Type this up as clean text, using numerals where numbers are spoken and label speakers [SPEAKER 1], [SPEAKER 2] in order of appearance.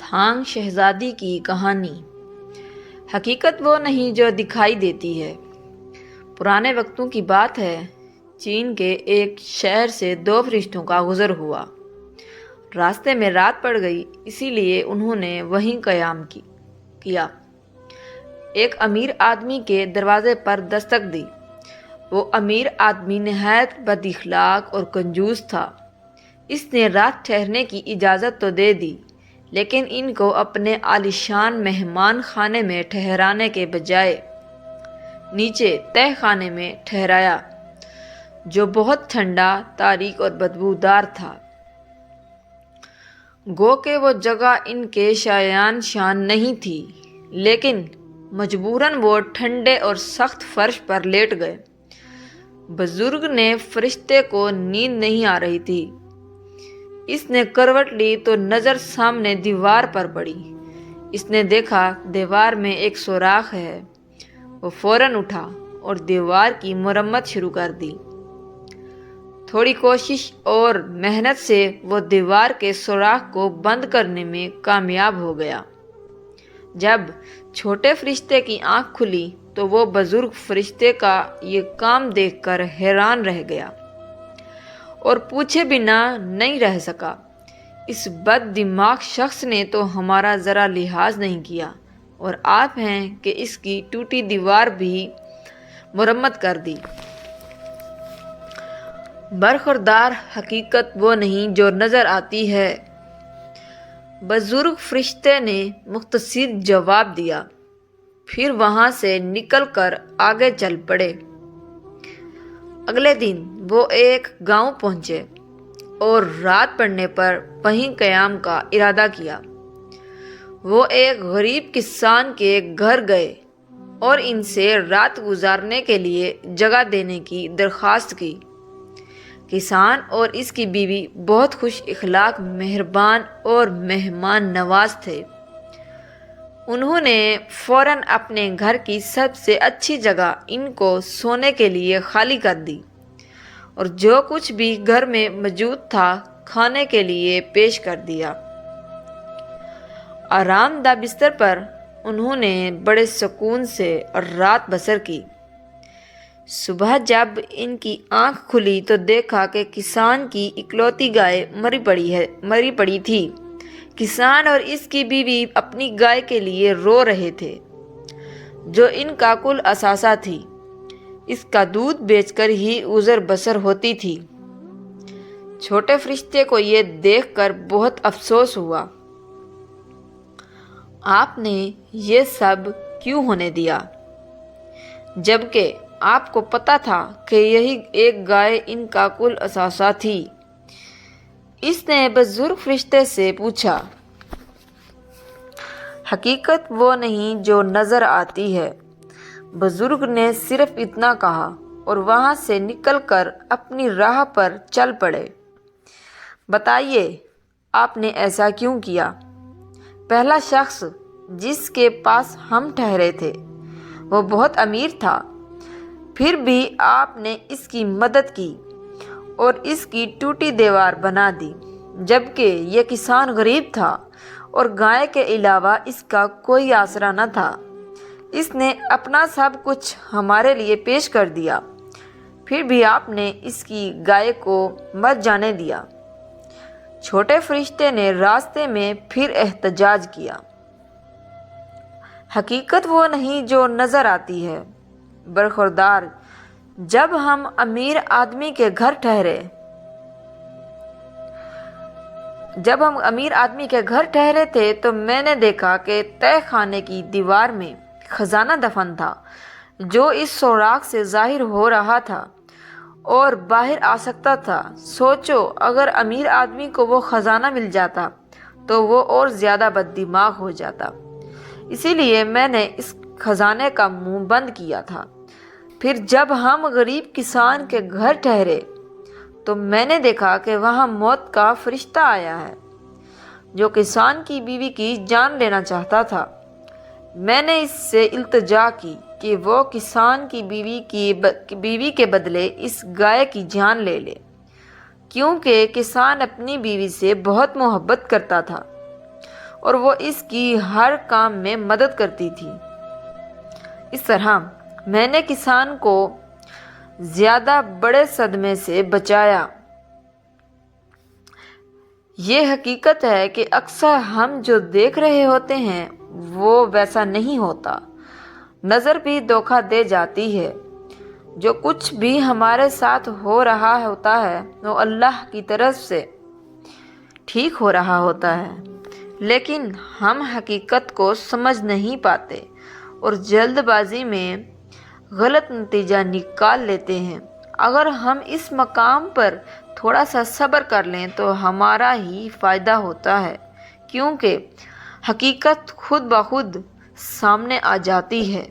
[SPEAKER 1] تھانگ شہزادی کی کہانی۔ حقیقت وہ نہیں جو دکھائی دیتی ہے۔ پرانے وقتوں کی بات ہے، چین کے ایک شہر سے دو فرشتوں کا گزر ہوا۔ راستے میں رات پڑ گئی، اسی لیے انہوں نے وہیں قیام کیا۔ ایک امیر آدمی کے دروازے پر دستک دی۔ وہ امیر آدمی نہایت بد اخلاق اور کنجوس تھا۔ اس نے رات ٹھہرنے کی اجازت تو دے دی، لیکن ان کو اپنے عالیشان مہمان خانے میں ٹھہرانے کے بجائے نیچے تہہ خانے میں ٹھہرایا، جو بہت ٹھنڈا، تاریک اور بدبودار تھا۔ گو کہ وہ جگہ ان کے شایان شان نہیں تھی، لیکن مجبوراً وہ ٹھنڈے اور سخت فرش پر لیٹ گئے۔ بزرگ نے فرشتے کو نیند نہیں آ رہی تھی۔ اس نے کروٹ لی تو نظر سامنے دیوار پر پڑی۔ اس نے دیکھا دیوار میں ایک سوراخ ہے۔ وہ فوراً اٹھا اور دیوار کی مرمت شروع کر دی۔ تھوڑی کوشش اور محنت سے وہ دیوار کے سوراخ کو بند کرنے میں کامیاب ہو گیا۔ جب چھوٹے فرشتے کی آنکھ کھلی تو وہ بزرگ فرشتے کا یہ کام دیکھ کر حیران رہ گیا اور پوچھے بنا نہیں رہ سکا۔ اس بد دماغ شخص نے تو ہمارا ذرا لحاظ نہیں کیا، اور آپ ہیں کہ اس کی ٹوٹی دیوار بھی مرمت کر دی۔ برخوردار، حقیقت وہ نہیں جو نظر آتی ہے، بزرگ فرشتے نے مختصر جواب دیا، پھر وہاں سے نکل کر آگے چل پڑے۔ اگلے دن وہ ایک گاؤں پہنچے اور رات پڑنے پر وہیں قیام کا ارادہ کیا۔ وہ ایک غریب کسان کے گھر گئے اور ان سے رات گزارنے کے لیے جگہ دینے کی درخواست کی۔ کسان اور اس کی بیوی بہت خوش اخلاق، مہربان اور مہمان نواز تھے۔ انہوں نے فوراً اپنے گھر کی سب سے اچھی جگہ ان کو سونے کے لیے خالی کر دی، اور جو کچھ بھی گھر میں موجود تھا کھانے کے لیے پیش کر دیا۔ آرام دہ بستر پر انہوں نے بڑے سکون سے رات بسر کی۔ صبح جب ان کی آنکھ کھلی تو دیکھا کہ کسان کی اکلوتی گائے مری پڑی تھی۔ کسان اور اس کی بیوی اپنی گائے کے لیے رو رہے تھے، جو ان کا کل اثاثہ تھی۔ اس کا دودھ بیچ کر ہی گزر بسر ہوتی تھی۔ چھوٹے فرشتے کو یہ دیکھ کر بہت افسوس ہوا۔ آپ نے یہ سب کیوں ہونے دیا، جبکہ آپ کو پتہ تھا کہ یہی ایک گائے ان کا کل اثاثہ تھی؟ اس نے بزرگ فرشتے سے پوچھا۔ حقیقت وہ نہیں جو نظر آتی ہے، بزرگ نے صرف اتنا کہا اور وہاں سے نکل کر اپنی راہ پر چل پڑے۔ بتائیے، آپ نے ایسا کیوں کیا؟ پہلا شخص جس کے پاس ہم ٹھہرے تھے وہ بہت امیر تھا، پھر بھی آپ نے اس کی مدد کی اور اس کی ٹوٹی دیوار بنا دی، جبکہ یہ کسان غریب تھا اور گائے کے علاوہ اس کا کوئی آسرا نہ تھا۔ اس نے اپنا سب کچھ ہمارے لیے پیش کر دیا، پھر بھی آپ نے اس کی گائے کو مر جانے دیا۔ چھوٹے فرشتے نے راستے میں پھر احتجاج کیا۔ حقیقت وہ نہیں جو نظر آتی ہے، برخوردار، جب ہم امیر آدمی کے گھر ٹھہرے تھے تو میں نے دیکھا کہ تہہ خانے کی دیوار میں خزانہ دفن تھا، جو اس سوراخ سے ظاہر ہو رہا تھا اور باہر آ سکتا تھا۔ سوچو، اگر امیر آدمی کو وہ خزانہ مل جاتا تو وہ اور زیادہ بد دماغ ہو جاتا۔ اسی لیے میں نے اس خزانے کا منہ بند کیا تھا۔ پھر جب ہم غریب کسان کے گھر ٹھہرے تو میں نے دیکھا کہ وہاں موت کا فرشتہ آیا ہے، جو کسان کی بیوی کی جان لینا چاہتا تھا۔ میں نے اس سے التجا کی کہ وہ کسان کی بیوی کے بدلے اس گائے کی جان لے لے، کیونکہ کسان اپنی بیوی سے بہت محبت کرتا تھا۔ اور وہ اس کی ہر کام میں مدد کرتی تھی۔ اس طرح میں نے کسان کو زیادہ بڑے صدمے سے بچایا۔ یہ حقیقت ہے کہ اکثر ہم جو دیکھ رہے ہوتے ہیں وہ ویسا نہیں ہوتا۔ نظر بھی دھوکہ دے جاتی ہے۔ جو کچھ بھی ہمارے ساتھ ہو رہا ہوتا ہے وہ اللہ کی طرف سے ٹھیک ہو رہا ہوتا ہے، لیکن ہم حقیقت کو سمجھ نہیں پاتے اور جلد بازی میں غلط نتیجہ نکال لیتے ہیں۔ اگر ہم اس مقام پر تھوڑا سا صبر کر لیں تو ہمارا ہی فائدہ ہوتا ہے، کیونکہ حقیقت خود بخود سامنے آ جاتی ہے۔